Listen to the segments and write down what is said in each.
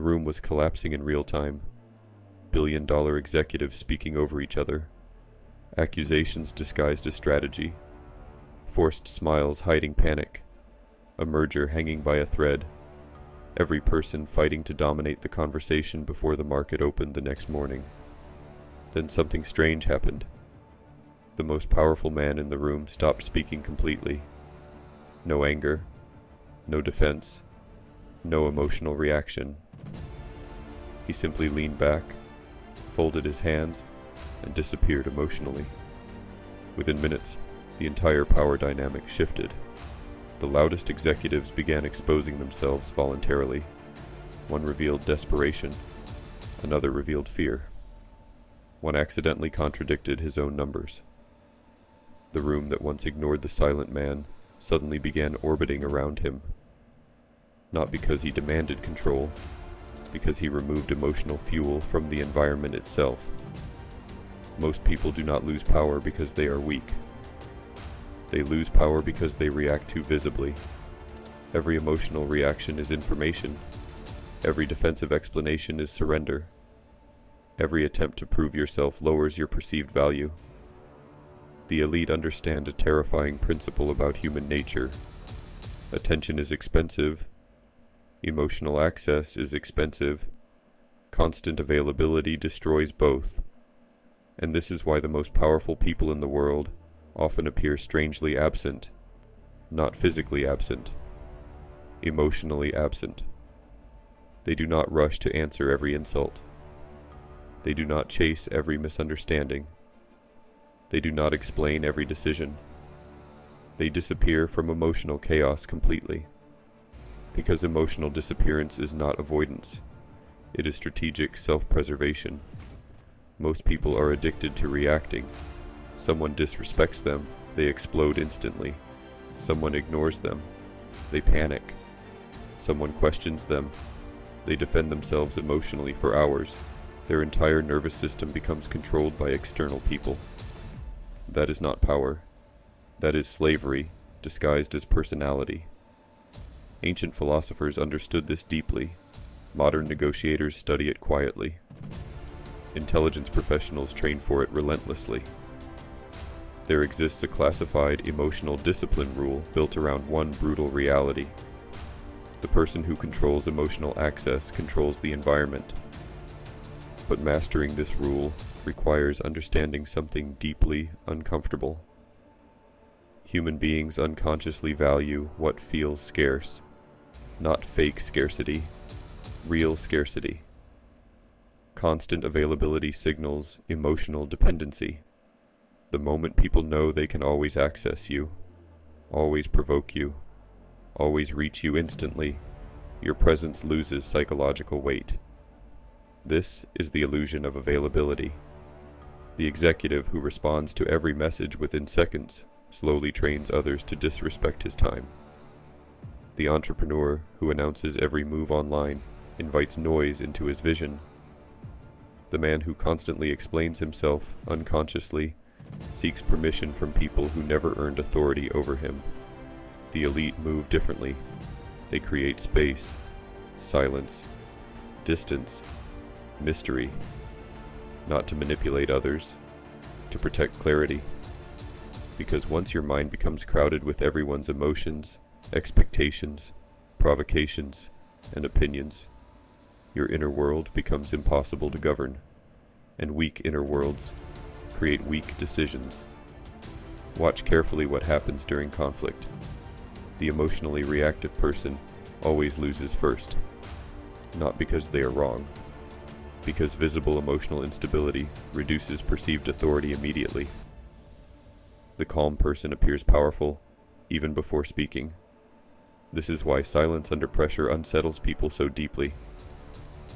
room was collapsing in real time. Billion-dollar executives speaking over each other. Accusations disguised as strategy. Forced smiles hiding panic. A merger hanging by a thread. Every person fighting to dominate the conversation before the market opened the next morning. Then something strange happened. The most powerful man in the room stopped speaking completely. No anger, no defense, no emotional reaction. He simply leaned back, folded his hands, and disappeared emotionally. Within minutes, the entire power dynamic shifted. The loudest executives began exposing themselves voluntarily. One revealed desperation, another revealed fear. One accidentally contradicted his own numbers. The room that once ignored the silent man suddenly began orbiting around him. Not because he demanded control, because he removed emotional fuel from the environment itself. Most people do not lose power because they are weak. They lose power because they react too visibly. Every emotional reaction is information. Every defensive explanation is surrender. Every attempt to prove yourself lowers your perceived value. The elite understand a terrifying principle about human nature. Attention is expensive. Emotional access is expensive. Constant availability destroys both. And this is why the most powerful people in the world often appear strangely absent, not physically absent, emotionally absent. They do not rush to answer every insult. They do not chase every misunderstanding. They do not explain every decision. They disappear from emotional chaos completely. Because emotional disappearance is not avoidance. It is strategic self-preservation. Most people are addicted to reacting. Someone disrespects them, they explode instantly. Someone ignores them, they panic. Someone questions them, they defend themselves emotionally for hours. Their entire nervous system becomes controlled by external people. That is not power. That is slavery, disguised as personality. Ancient philosophers understood this deeply. Modern negotiators study it quietly. Intelligence professionals train for it relentlessly. There exists a classified emotional discipline rule built around one brutal reality. The person who controls emotional access controls the environment. But mastering this rule requires understanding something deeply uncomfortable. Human beings unconsciously value what feels scarce, not fake scarcity, real scarcity. Constant availability signals emotional dependency. The moment people know they can always access you, always provoke you, always reach you instantly, your presence loses psychological weight. This is the illusion of availability. The executive who responds to every message within seconds slowly trains others to disrespect his time. The entrepreneur who announces every move online invites noise into his vision. The man who constantly explains himself unconsciously seeks permission from people who never earned authority over him. The elite move differently. They create space, silence, distance, mystery, not to manipulate others, to protect clarity. Because once your mind becomes crowded with everyone's emotions, expectations, provocations, and opinions, your inner world becomes impossible to govern, and weak inner worlds create weak decisions. Watch carefully what happens during conflict. The emotionally reactive person always loses first, not because they are wrong, because visible emotional instability reduces perceived authority immediately. The calm person appears powerful even before speaking. This is why silence under pressure unsettles people so deeply.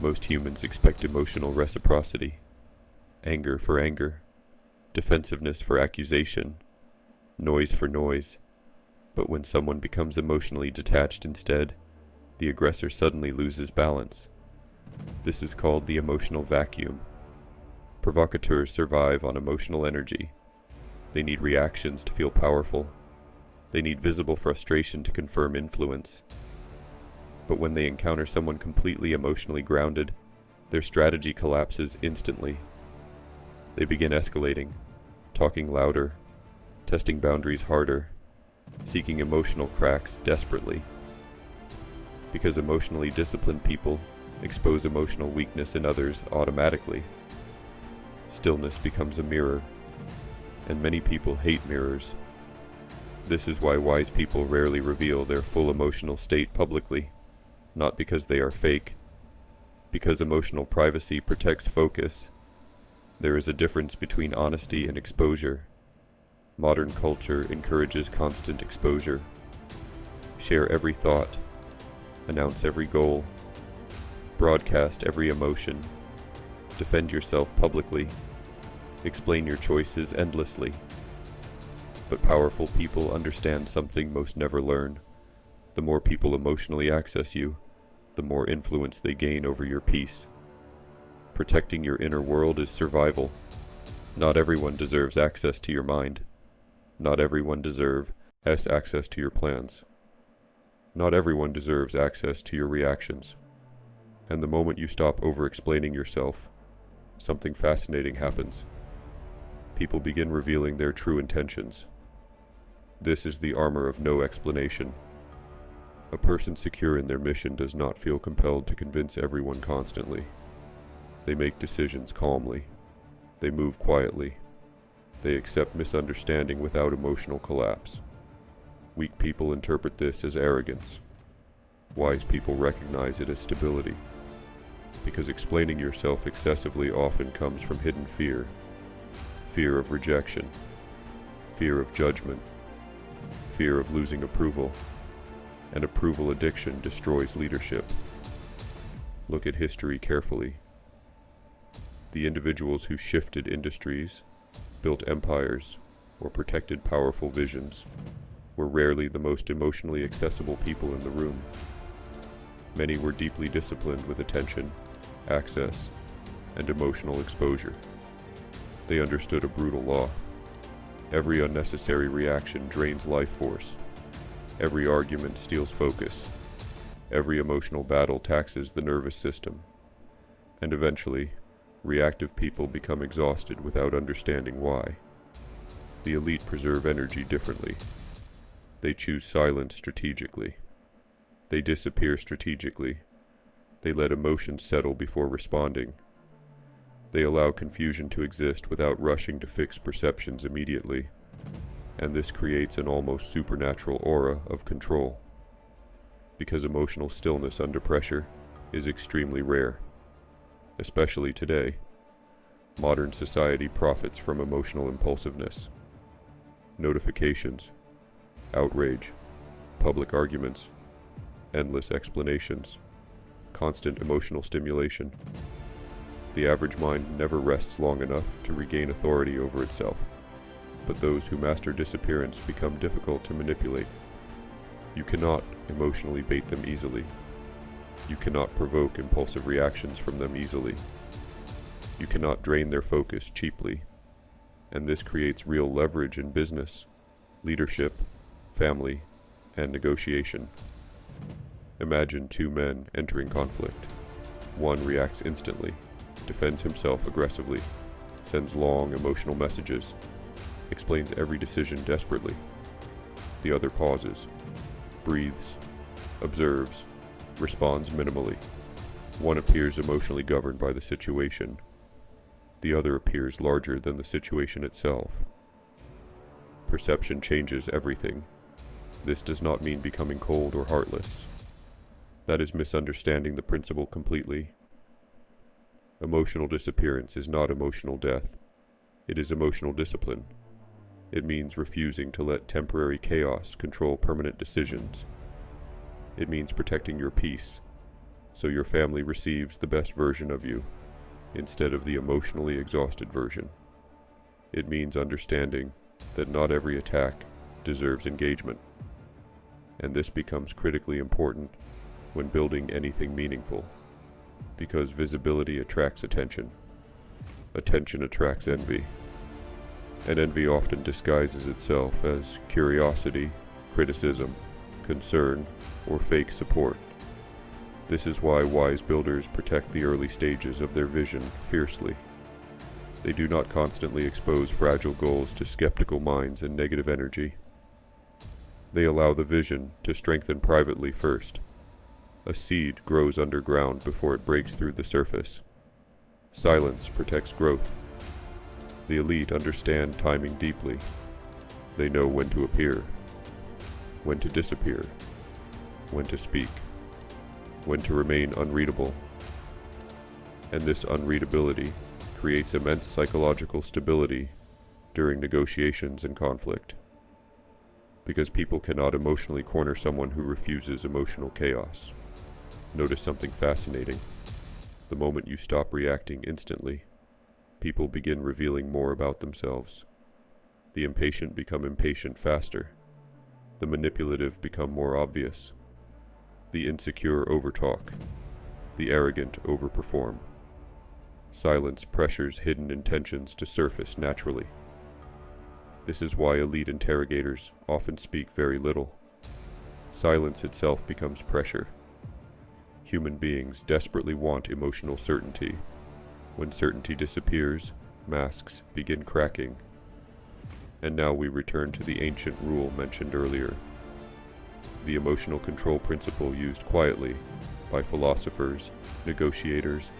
Most humans expect emotional reciprocity, anger for anger, defensiveness for accusation, noise for noise. But when someone becomes emotionally detached instead, the aggressor suddenly loses balance. This is called the emotional vacuum. Provocateurs survive on emotional energy. They need reactions to feel powerful. They need visible frustration to confirm influence. But when they encounter someone completely emotionally grounded, their strategy collapses instantly. They begin escalating, talking louder, testing boundaries harder, seeking emotional cracks desperately. Because emotionally disciplined people expose emotional weakness in others automatically. Stillness becomes a mirror, and many people hate mirrors. This is why wise people rarely reveal their full emotional state publicly, not because they are fake, because emotional privacy protects focus. There is a difference between honesty and exposure. Modern culture encourages constant exposure. Share every thought, announce every goal, broadcast every emotion, defend yourself publicly, explain your choices endlessly. But powerful people understand something most never learn. The more people emotionally access you, the more influence they gain over your peace. Protecting your inner world is survival. Not everyone deserves access to your mind. Not everyone deserves access to your plans. Not everyone deserves access to your reactions. And the moment you stop over-explaining yourself, something fascinating happens. People begin revealing their true intentions. This is the armor of no explanation. A person secure in their mission does not feel compelled to convince everyone constantly. They make decisions calmly. They move quietly. They accept misunderstanding without emotional collapse. Weak people interpret this as arrogance. Wise people recognize it as stability. Because explaining yourself excessively often comes from hidden fear. Fear of rejection. Fear of judgment. Fear of losing approval. And approval addiction destroys leadership. Look at history carefully. The individuals who shifted industries, built empires, or protected powerful visions were rarely the most emotionally accessible people in the room. Many were deeply disciplined with attention, access, and emotional exposure. They understood a brutal law. Every unnecessary reaction drains life force. Every argument steals focus. Every emotional battle taxes the nervous system. And eventually, reactive people become exhausted without understanding why. The elite preserve energy differently. They choose silence strategically. They disappear strategically. They let emotions settle before responding. They allow confusion to exist without rushing to fix perceptions immediately. And this creates an almost supernatural aura of control. Because emotional stillness under pressure is extremely rare. Especially today, modern society profits from emotional impulsiveness. Notifications, outrage, public arguments, endless explanations, constant emotional stimulation. The average mind never rests long enough to regain authority over itself, but those who master disappearance become difficult to manipulate. You cannot emotionally bait them easily. You cannot provoke impulsive reactions from them easily. You cannot drain their focus cheaply. And this creates real leverage in business, leadership, family, and negotiation. Imagine two men entering conflict. One reacts instantly, defends himself aggressively, sends long emotional messages, explains every decision desperately. The other pauses, breathes, observes, responds minimally. One appears emotionally governed by the situation. The other appears larger than the situation itself. Perception changes everything. This does not mean becoming cold or heartless. That is misunderstanding the principle completely. Emotional disappearance is not emotional death. It is emotional discipline. It means refusing to let temporary chaos control permanent decisions. It means protecting your peace, so your family receives the best version of you, instead of the emotionally exhausted version. It means understanding that not every attack deserves engagement. And this becomes critically important when building anything meaningful, because visibility attracts attention. Attention attracts envy. And envy often disguises itself as curiosity, criticism, concern, or fake support. This is why wise builders protect the early stages of their vision fiercely. They do not constantly expose fragile goals to skeptical minds and negative energy. They allow the vision to strengthen privately first. A seed grows underground before it breaks through the surface. Silence protects growth. The elite understand timing deeply. They know when to appear, when to disappear, when to speak, when to remain unreadable. And this unreadability creates immense psychological stability during negotiations and conflict, because people cannot emotionally corner someone who refuses emotional chaos. Notice something fascinating. The moment you stop reacting instantly, people begin revealing more about themselves. The impatient become impatient faster. The manipulative become more obvious. The insecure overtalk. The arrogant overperform. Silence pressures hidden intentions to surface naturally. This is why elite interrogators often speak very little. Silence itself becomes pressure. Human beings desperately want emotional certainty. When certainty disappears, masks begin cracking. And now we return to the ancient rule mentioned earlier. The emotional control principle used quietly by philosophers, negotiators,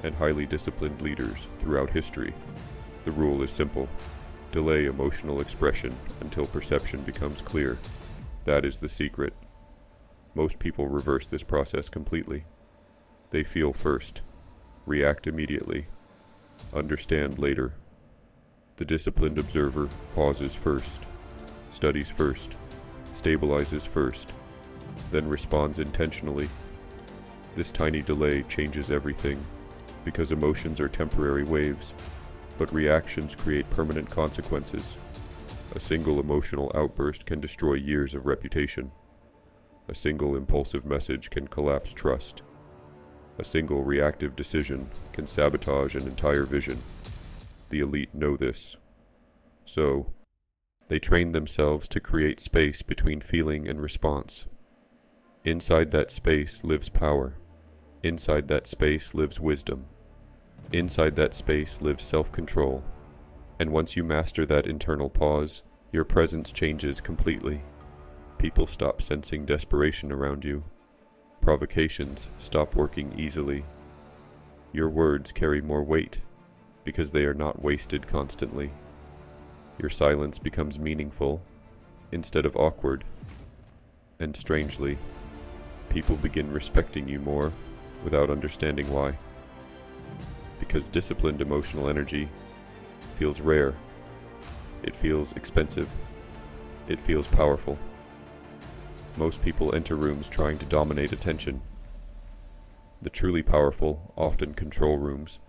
and highly disciplined leaders throughout history. The rule is simple. Delay emotional expression until perception becomes clear. That is the secret. Most people reverse this process completely. They feel first, react immediately, understand later. The disciplined observer pauses first, studies first, stabilizes first, then responds intentionally. This tiny delay changes everything, because emotions are temporary waves, but reactions create permanent consequences. A single emotional outburst can destroy years of reputation. A single impulsive message can collapse trust. A single reactive decision can sabotage an entire vision. The elite know this. So, they train themselves to create space between feeling and response. Inside that space lives power. Inside that space lives wisdom. Inside that space lives self-control. And once you master that internal pause, your presence changes completely. People stop sensing desperation around you. Provocations stop working easily. Your words carry more weight, because they are not wasted constantly. Your silence becomes meaningful, instead of awkward. And strangely, people begin respecting you more without understanding why. Because disciplined emotional energy feels rare. It feels expensive. It feels powerful. Most people enter rooms trying to dominate attention. The truly powerful often control rooms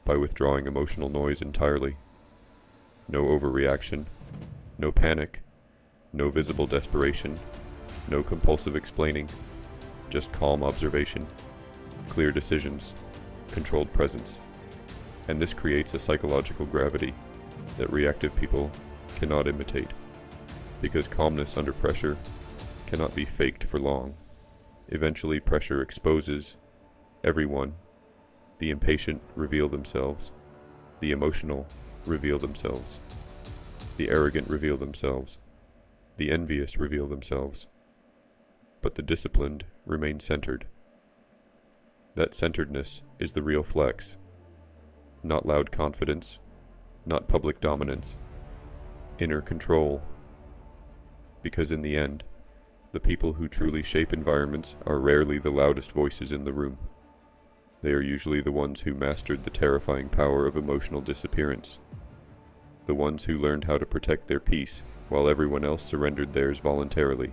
by withdrawing emotional noise entirely. No overreaction, no panic, no visible desperation, no compulsive explaining, just calm observation, clear decisions, controlled presence. And this creates a psychological gravity that reactive people cannot imitate, because calmness under pressure cannot be faked for long. Eventually, pressure exposes everyone. The impatient reveal themselves. The emotional reveal themselves. The arrogant reveal themselves. The envious reveal themselves. But the disciplined remain centered. That centeredness is the real flex. Not loud confidence, not public dominance. Inner control. Because in the end, the people who truly shape environments are rarely the loudest voices in the room. They are usually the ones who mastered the terrifying power of emotional disappearance. The ones who learned how to protect their peace while everyone else surrendered theirs voluntarily.